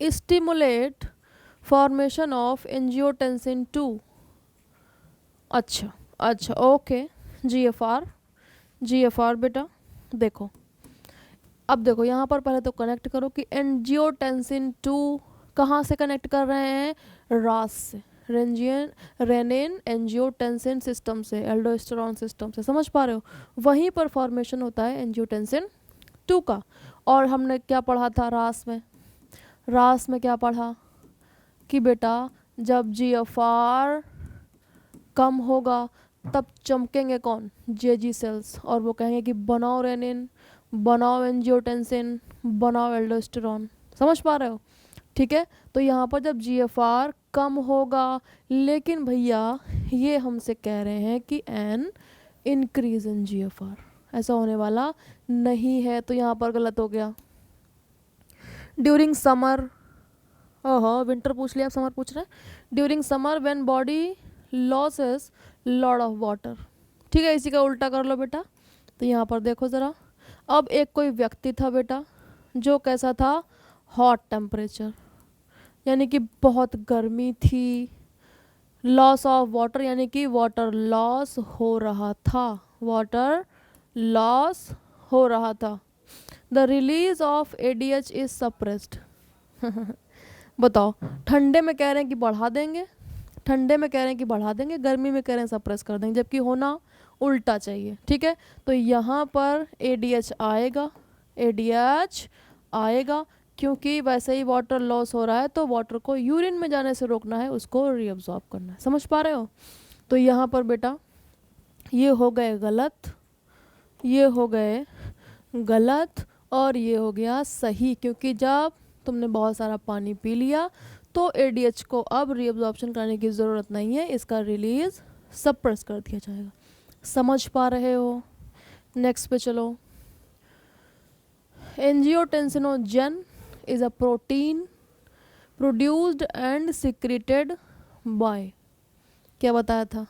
[SPEAKER 1] stimulate formation of angiotensin 2। अच्छा अच्छा ओके, जीएफआर बेटा। देखो अब देखो यहाँ पर पहले तो कनेक्ट करो कि एंजियोटेंसिन 2 कहाँ से कनेक्ट कर रहे हैं, रास से, रेनिन एंजियोटेंसिन सिस्टम से, एल्डोस्टेरॉन सिस्टम से, समझ पा रहे हो, वहीं पर फॉर्मेशन होता है एंजियोटेंसिन 2 का। और हमने क्या पढ़ा था रास में क्या पढ़ा कि बेटा जब जीएफआर कम होगा तब चमकेंगे कौन, जेजी सेल्स, और वो कहेंगे कि बनाओ रेनिन, बनाओ एंजियोटेंसिन, बनाओ एल्डोस्टेरॉन, समझ पा रहे हो, ठीक है। तो यहाँ पर जब जीएफआर कम होगा, लेकिन भैया ये हमसे कह रहे हैं कि एन इंक्रीज इन जीएफआर, ऐसा होने वाला नहीं है, तो यहाँ पर गलत हो गया। ड्यूरिंग समर, ओहो विंटर पूछ लिया, अब समर पूछ रहे हैं। During summer when body losses lot of water, ठीक है, इसी का उल्टा कर लो बेटा। तो यहाँ पर देखो ज़रा, अब एक कोई व्यक्ति था बेटा जो कैसा था, हॉट टेम्परेचर, यानी कि बहुत गर्मी थी, लॉस ऑफ वाटर यानी कि वाटर लॉस हो रहा था, वाटर लॉस हो रहा था। The release of ADH is suppressed. बताओ ठंडे में कह रहे हैं कि बढ़ा देंगे, ठंडे में कह रहे हैं कि बढ़ा देंगे, गर्मी में कह रहे हैं सप्रेस कर देंगे, जबकि होना उल्टा चाहिए, ठीक है। तो यहाँ पर एडीएच आएगा, एडीएच आएगा, क्योंकि वैसे ही वाटर लॉस हो रहा है तो वाटर को यूरिन में जाने से रोकना है, उसको रीअब्जॉर्ब करना है, समझ पा रहे हो। तो यहाँ पर बेटा ये हो गए गलत, ये हो गए गलत, और ये हो गया सही, क्योंकि जब तुमने बहुत सारा पानी पी लिया तो एडीएच को अब रीअब्जॉर्प्शन कराने की ज़रूरत नहीं है, इसका रिलीज सप्रेस कर दिया जाएगा, समझ पा रहे हो। नेक्स्ट पे चलो। Angiotensinogen is a protein produced and secreted by, क्या बताया था,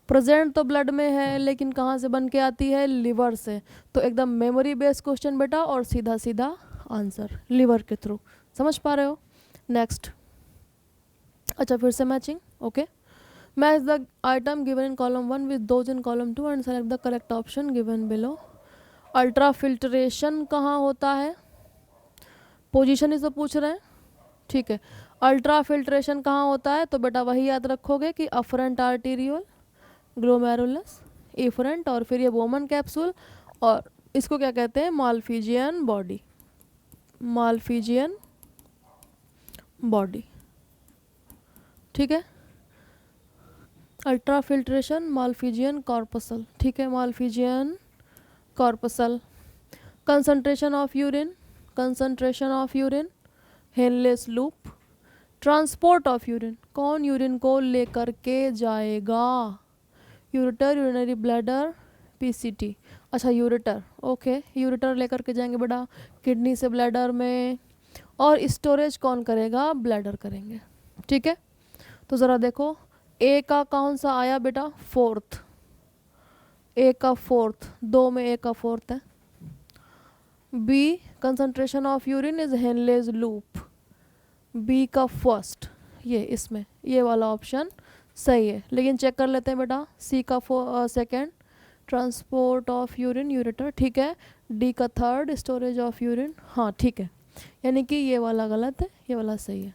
[SPEAKER 1] प्रेजेंट तो ब्लड में है लेकिन कहाँ से बन के आती है, लिवर से। तो एकदम मेमोरी बेस्ड क्वेश्चन बेटा, और सीधा सीधा आंसर लिवर के थ्रू, समझ पा रहे हो। नेक्स्ट, अच्छा फिर से matching, okay. Match the item given in column 1 with those in column 2 and select the correct option given below. Ultra filtration कहाँ होता है, पोजीशन ही तो पूछ रहे हैं, ठीक है। अल्ट्रा फिल्ट्रेशन कहाँ होता है, तो बेटा वही याद रखोगे कि अफरेंट आर्टीरियल, ग्लोमेरुलस, एफरेंट, और फिर ये वोमन कैप्सूल, और इसको क्या कहते हैं, मालफिजियन बॉडी, मालफिजियन बॉडी, ठीक है। अल्ट्रा फिल्ट्रेशन मालफिजियन कॉर्पसल, ठीक है, Malpighian corpuscle. Concentration of urine, concentration of urine, Henle's loop. Transport of urine, कौन यूरिन को लेकर के जाएगा, यूरेटर, यूरिनरी ब्लैडर, पीसीटी। अच्छा यूरेटर, ओके, यूरेटर लेकर के जाएंगे बेटा किडनी से ब्लैडर में, और स्टोरेज कौन करेगा, ब्लैडर करेंगे, ठीक है। तो ज़रा देखो ए का कौन सा आया बेटा, फोर्थ, ए का फोर्थ, दो में ए का फोर्थ है। B concentration of urine is Henle's loop, B का फर्स्ट, ये इसमें ये वाला ऑप्शन सही है, लेकिन चेक कर लेते हैं बेटा सी का second, transport of urine, ureter, ठीक है। डी का थर्ड, स्टोरेज ऑफ यूरिन, हाँ ठीक है। यानी कि ये वाला गलत है, ये वाला सही है।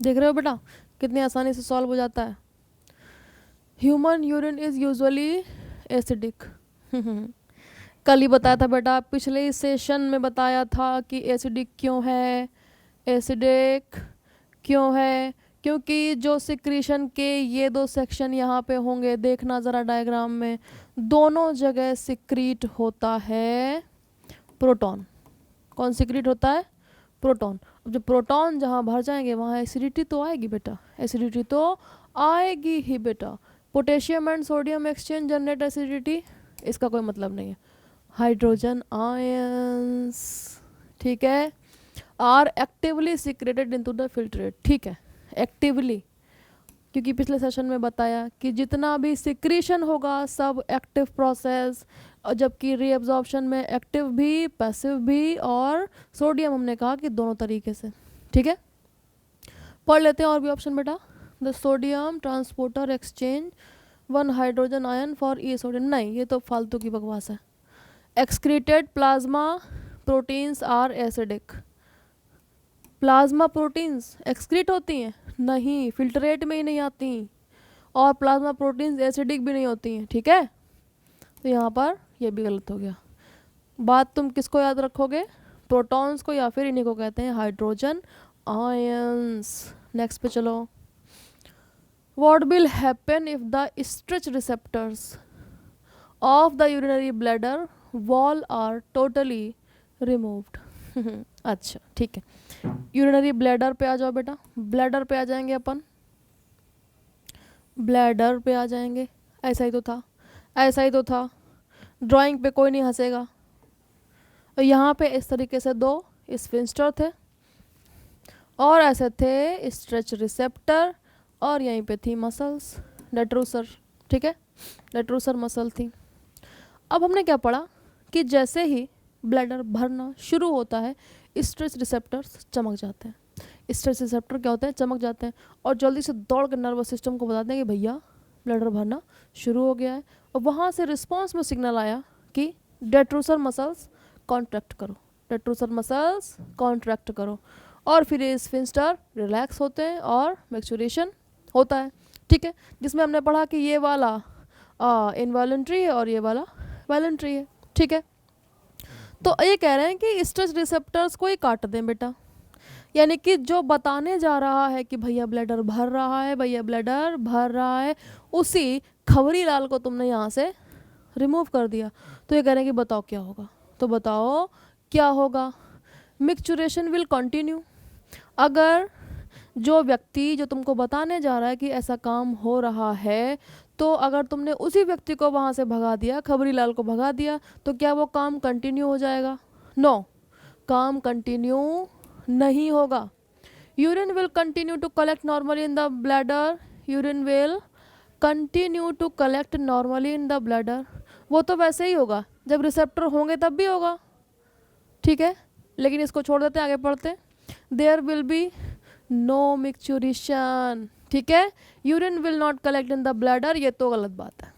[SPEAKER 1] देख रहे हो बेटा कितनी आसानी से सॉल्व हो जाता है। Human urine is usually acidic. कल ही बताया था बेटा, पिछले ही सेशन में बताया था कि एसिडिक क्यों है, एसिडिक क्यों है, क्योंकि जो सिक्रीशन के ये दो सेक्शन यहाँ पे होंगे, देखना ज़रा डायग्राम में, दोनों जगह सिक्रीट होता है प्रोटॉन। कौन सिक्रीट होता है? प्रोटॉन। अब जब प्रोटॉन जहाँ भर जाएंगे वहाँ एसिडिटी तो आएगी बेटा, एसिडिटी तो आएगी ही बेटा। Potassium and sodium exchange generate acidity, इसका कोई मतलब नहीं है। हाइड्रोजन आयंस, ठीक है, are actively secreted into the filtrate, ठीक है, एक्टिवली, क्योंकि पिछले सेशन में बताया कि जितना भी सिक्रीशन होगा सब एक्टिव प्रोसेस, और जबकि रीअब्जॉर्प्शन में एक्टिव भी, पैसिव भी, और सोडियम हमने कहा कि दोनों तरीके से, ठीक है। पढ़ लेते हैं और भी ऑप्शन बेटा। The sodium transporter exchange 1 hydrogen ion for each sodium, नहीं ये तो फालतू की बकवास है। Excreted plasma proteins are acidic, plasma proteins excrete होती हैं? नहीं, फिल्ट्रेट में ही नहीं आती, और प्लाज्मा प्रोटीन्स एसिडिक भी नहीं होती हैं, ठीक है। तो यहाँ पर ये भी गलत हो गया। बात तुम किसको याद रखोगे? प्रोटॉन्स को, या फिर इन्हीं को कहते हैं हाइड्रोजन आयंस। नेक्स्ट पे चलो। What will happen if the stretch receptors of the urinary bladder wall are totally removed? अच्छा ठीक है, यूरिनरी ब्लैडर पे आ जाओ बेटा, ब्लैडर पे आ जाएंगे अपन, ब्लैडर पे आ जाएंगे। ऐसा ही तो था, ऐसा ही तो था, ड्राइंग पे कोई नहीं हंसेगा। यहाँ पे इस तरीके से दो स्फिंक्टर थे, और ऐसे थे स्ट्रेच रिसेप्टर, और यहीं पे थी मसल्स, डेट्रूसर, ठीक है, डेट्रूसर मसल थी। अब हमने क्या पढ़ा कि जैसे ही ब्लैडर भरना शुरू होता है स्ट्रेच रिसेप्टर्स चमक जाते हैं। स्ट्रेच रिसेप्टर क्या होते हैं? चमक जाते हैं, और जल्दी से दौड़ कर नर्वस सिस्टम को बताते हैं कि भैया ब्लैडर भरना शुरू हो गया है। और वहाँ से रिस्पॉन्स में सिग्नल आया कि डेट्रूसर मसल्स कॉन्ट्रैक्ट करो, डेट्रूसर मसल्स कॉन्ट्रैक्ट करो, और फिर ये स्फिंक्टर रिलैक्स होते हैं और मैच्योरेशन होता है, ठीक है। जिसमें हमने पढ़ा कि ये वाला इनवॉलंटरी है और ये वाला वॉलंटरी है, ठीक है। तो ये कह रहे हैं कि स्ट्रेच रिसेप्टर्स को ही काट दें बेटा, यानी कि जो बताने जा रहा है कि भैया ब्लैडर भर रहा है, भैया ब्लैडर भर रहा है, उसी खबरी लाल को तुमने यहाँ से रिमूव कर दिया। तो ये कह रहे हैं कि बताओ क्या होगा, तो बताओ क्या होगा। मिक्सचुरेशन विल कंटिन्यू, अगर जो व्यक्ति जो तुमको बताने जा रहा है कि ऐसा काम हो रहा है, तो अगर तुमने उसी व्यक्ति को वहाँ से भगा दिया, खबरी लाल को भगा दिया, तो क्या वो काम कंटिन्यू हो जाएगा? नो, काम कंटिन्यू नहीं होगा। Urine will continue to collect normally in the bladder, urine will continue to collect normally in the bladder, वो तो वैसे ही होगा, जब रिसेप्टर होंगे तब भी होगा, ठीक है। लेकिन इसको छोड़ देते हैं, आगे पढ़ते हैं। देयर विल बी नो मिक्सचुरेशन, ठीक है, urine will not collect in the bladder, ये तो गलत बात है।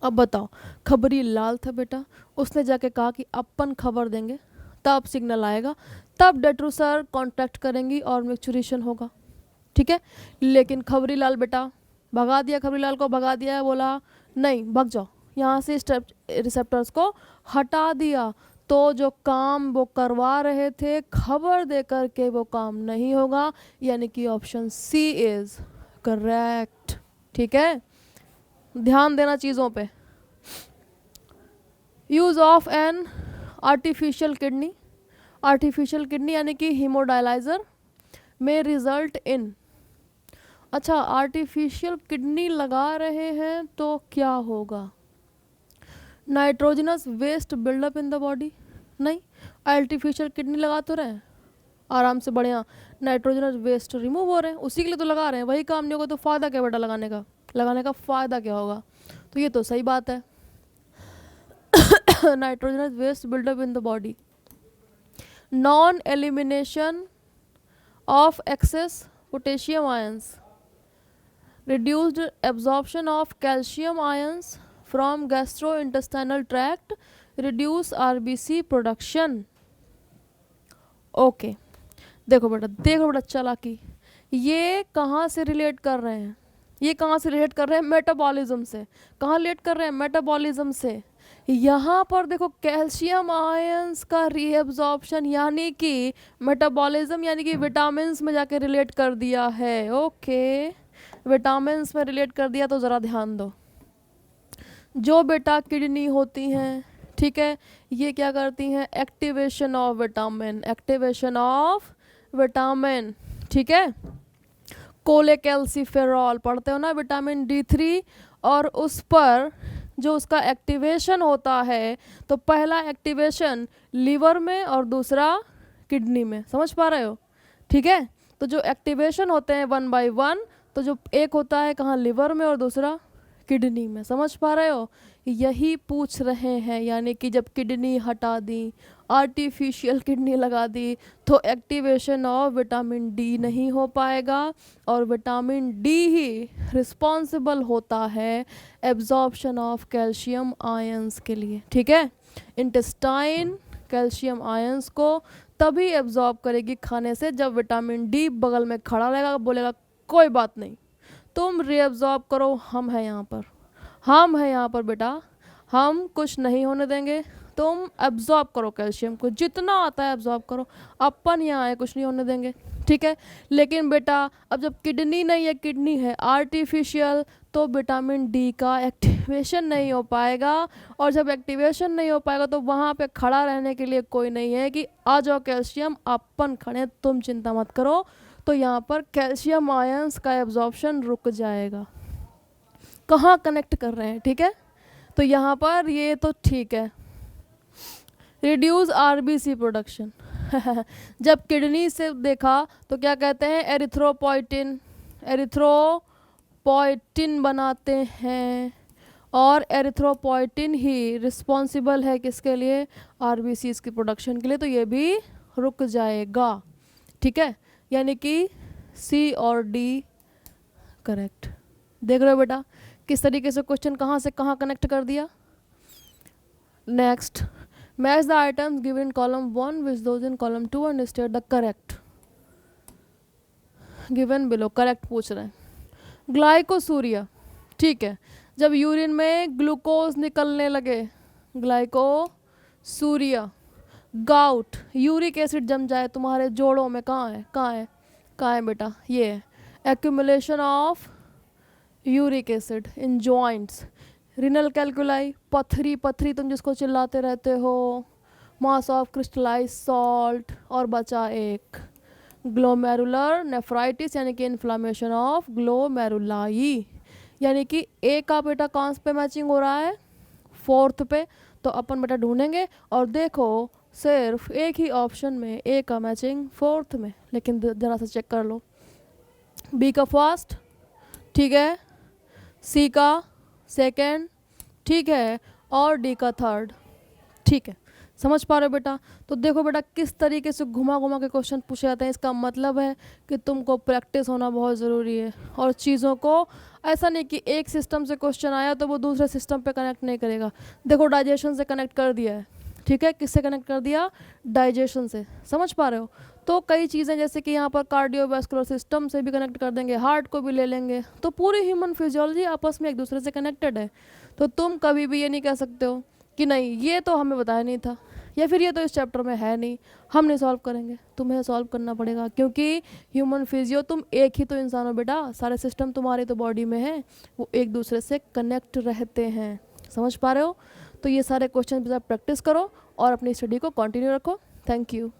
[SPEAKER 1] अब बताओ, खबरी लाल था बेटा, उसने जाके कहा कि अपन खबर देंगे, तब सिग्नल आएगा, तब डेट्रूसर कॉन्ट्रैक्ट करेंगी और मिक्सचुरेशन होगा, ठीक है। लेकिन खबरी लाल बेटा भगा दिया, खबरी लाल को भगा दिया, बोला नहीं भग जाओ, यहाँ से रिसेप्टर्स को हटा दिया, तो जो काम वो करवा रहे थे खबर दे करके वो काम नहीं होगा, यानी कि ऑप्शन सी इज करेक्ट, ठीक है। ध्यान देना चीज़ों पे। Use of an artificial kidney, artificial kidney यानी कि हीमोडायलाइजर में रिजल्ट इन, अच्छा आर्टिफिशियल किडनी लगा रहे हैं तो क्या होगा? Nitrogenous waste buildup in the body, नहीं, आर्टिफिशियल किडनी लगा तो रहे हैं, आराम से बढ़िया नाइट्रोजनस वेस्ट रिमूव हो रहे हैं, उसी के लिए तो लगा रहे हैं, वही काम नहीं होगा तो फ़ायदा क्या बेटा लगाने का, लगाने का फ़ायदा क्या होगा? तो ये तो सही बात है। Nitrogenous waste buildup in the body, non elimination of excess potassium ions, reduced absorption of calcium ions from gastrointestinal tract, reduce RBC production. Okay, देखो बेटा चालाकी, ये कहाँ से रिलेट कर रहे हैं, ये कहाँ से रिलेट कर रहे हैं, मेटाबॉलिज्म से। कहाँ रिलेट कर रहे हैं, मेटाबॉलिज्म से। यहाँ पर देखो कैल्शियम आयंस का रीएब्जॉर्प्शन यानी कि मेटाबॉलिज्म यानी कि विटामिन्स में जाके रिलेट कर दिया है। ओके, विटामिन्स में रिलेट कर दिया। तो ज़रा ध्यान दो, जो बेटा किडनी होती हैं, ठीक है, ये क्या करती हैं, activation of vitamin, activation of vitamin, ठीक है। कोलेकैल्सिफेरॉल पढ़ते हो ना, विटामिन D3, और उस पर जो उसका एक्टिवेशन होता है, तो पहला एक्टिवेशन लीवर में और दूसरा किडनी में, समझ पा रहे हो, ठीक है। तो जो एक्टिवेशन होते हैं 1 by 1, तो जो एक होता है कहाँ, लिवर में, और दूसरा किडनी में, समझ पा रहे हो। यही पूछ रहे हैं, यानी कि जब किडनी हटा दी, आर्टिफिशियल किडनी लगा दी, तो एक्टिवेशन ऑफ विटामिन डी नहीं हो पाएगा, और विटामिन डी ही रिस्पॉन्सिबल होता है एब्जॉर्प्शन ऑफ कैल्शियम आयंस के लिए, ठीक है। इंटेस्टाइन कैल्शियम आयंस को तभी एब्जॉर्ब करेगी खाने से जब विटामिन डी बगल में खड़ा रहेगा, बोलेगा कोई बात नहीं, तुम रीअब्जॉर्ब करो, हम हैं यहाँ पर, हम हैं यहाँ पर बेटा, हम कुछ नहीं होने देंगे, तुम एब्जॉर्ब करो कैल्शियम को, जितना आता है एब्जॉर्ब करो, अपन यहाँ आए कुछ नहीं होने देंगे, ठीक है। लेकिन बेटा अब जब किडनी नहीं है, किडनी है आर्टिफिशियल, तो विटामिन डी का एक्टिवेशन नहीं हो पाएगा, और जब एक्टिवेशन नहीं हो पाएगा तो वहाँ पे खड़ा रहने के लिए कोई नहीं है कि आ जाओ कैल्शियम, अपन खड़े, तुम चिंता मत करो। तो यहाँ पर कैल्शियम आयंस का एब्जॉर्प्शन रुक जाएगा। कहाँ कनेक्ट कर रहे हैं, ठीक है। तो यहाँ पर ये तो ठीक है, रिड्यूस आरबीसी प्रोडक्शन जब किडनी से देखा तो क्या कहते हैं, एरिथ्रोपोइटिन, एरिथ्रोपोइटिन बनाते हैं, और एरिथ्रोपोइटिन ही रिस्पॉन्सिबल है किसके लिए, आरबीसी की प्रोडक्शन के लिए। तो ये भी रुक जाएगा, ठीक है। यानी कि सी और डी करेक्ट। देख रहे हो बेटा किस तरीके से क्वेश्चन कहाँ से कहाँ कनेक्ट कर दिया। Next, match the items given in column 1 which those in column 2 and state the correct given below. Correct पूछ रहे हैं। ग्लाइकोसूरिया, ठीक है, जब यूरिन में ग्लूकोज निकलने लगे, ग्लाइकोसूरिया। गाउट, यूरिक एसिड जम जाए तुम्हारे जोड़ों में, कहाँ है, कहाँ है, कहाँ है बेटा, ये है accumulation of uric acid in joints. Renal कैल्कुलाई, पथरी, पथरी तुम जिसको चिल्लाते रहते हो, मास ऑफ क्रिस्टलाइज सॉल्ट, और बचा एक ग्लोमेरुलर नेफ्राइटिस यानी कि इन्फ्लामेशन ऑफ ग्लोमेरुलाई। यानी कि ए का बेटा कौन पे मैचिंग हो रहा है, 4th पे। तो अपन बेटा ढूंढेंगे और देखो सिर्फ एक ही ऑप्शन में ए का मैचिंग 4th में, लेकिन ज़रा सा चेक कर लो। बी का फर्स्ट, ठीक है, सी का सेकंड, ठीक है, और डी का थर्ड, ठीक है। समझ पा रहे हो बेटा। तो देखो बेटा किस तरीके से घुमा घुमा के क्वेश्चन पूछे जाते हैं। इसका मतलब है कि तुमको प्रैक्टिस होना बहुत ज़रूरी है, और चीज़ों को ऐसा नहीं कि एक सिस्टम से क्वेश्चन आया तो वो दूसरे सिस्टम पे कनेक्ट नहीं करेगा। देखो डाइजेशन से कनेक्ट कर दिया है, ठीक है, किससे कनेक्ट कर दिया, डाइजेशन से। समझ पा रहे हो। तो कई चीज़ें जैसे कि यहाँ पर कार्डियोवैस्कुलर सिस्टम से भी कनेक्ट कर देंगे, हार्ट को भी ले लेंगे, तो पूरी ह्यूमन फिजियोलॉजी आपस में एक दूसरे से कनेक्टेड है। तो तुम कभी भी ये नहीं कह सकते हो कि नहीं ये तो हमें बताया नहीं था, या फिर ये तो इस चैप्टर में है नहीं, हम नहीं सॉल्व करेंगे। तुम्हें सॉल्व करना पड़ेगा, क्योंकि ह्यूमन फिजियो, तुम एक ही तो इंसान हो बेटा, सारे सिस्टम तुम्हारे तो बॉडी में है, वो एक दूसरे से कनेक्ट रहते हैं। समझ पा रहे हो। तो ये सारे क्वेश्चन प्रैक्टिस करो और अपनी स्टडी को कंटिन्यू रखो। Thank you.